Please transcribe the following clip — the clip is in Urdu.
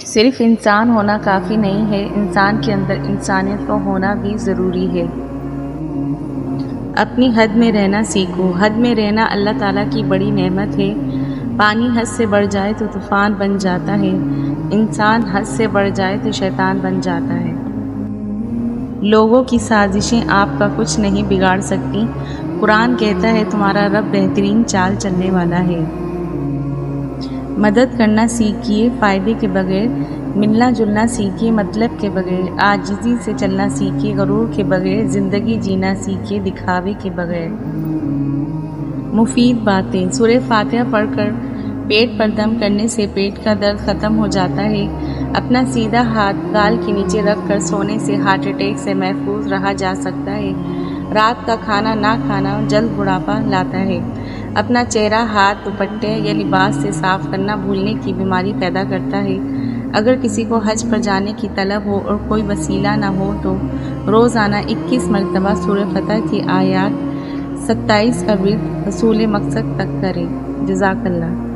صرف انسان ہونا کافی نہیں ہے، انسان کے اندر انسانیت کو ہونا بھی ضروری ہے۔ اپنی حد میں رہنا سیکھو۔ حد میں رہنا اللہ تعالیٰ کی بڑی نعمت ہے۔ پانی حد سے بڑھ جائے تو طوفان بن جاتا ہے، انسان حد سے بڑھ جائے تو شیطان بن جاتا ہے۔ لوگوں کی سازشیں آپ کا کچھ نہیں بگاڑ سکتی۔ قرآن کہتا ہے تمہارا رب بہترین چال چلنے والا ہے۔ مدد کرنا سیکھیے فائدے کے بغیر، ملنا جلنا سیکھیے مطلب کے بغیر، عاجزی سے چلنا سیکھیے غرور کے بغیر، زندگی جینا سیکھیے دکھاوے کے بغیر۔ مفید باتیں۔ سورہ فاتحہ پڑھ کر پیٹ پر دم کرنے سے پیٹ کا درد ختم ہو جاتا ہے۔ اپنا سیدھا ہاتھ گال کے نیچے رکھ کر سونے سے ہارٹ اٹیک سے محفوظ رہا جا سکتا ہے۔ رات کا کھانا نہ کھانا جلد بڑھاپا لاتا ہے۔ اپنا چہرہ ہاتھ، دوپٹے یا لباس سے صاف کرنا بھولنے کی بیماری پیدا کرتا ہے۔ اگر کسی کو حج پر جانے کی طلب ہو اور کوئی وسیلہ نہ ہو تو روزانہ 21 مرتبہ سورہ فتح کی آیات 27 کا ورد وصول مقصد تک کرے۔ جزاک اللہ۔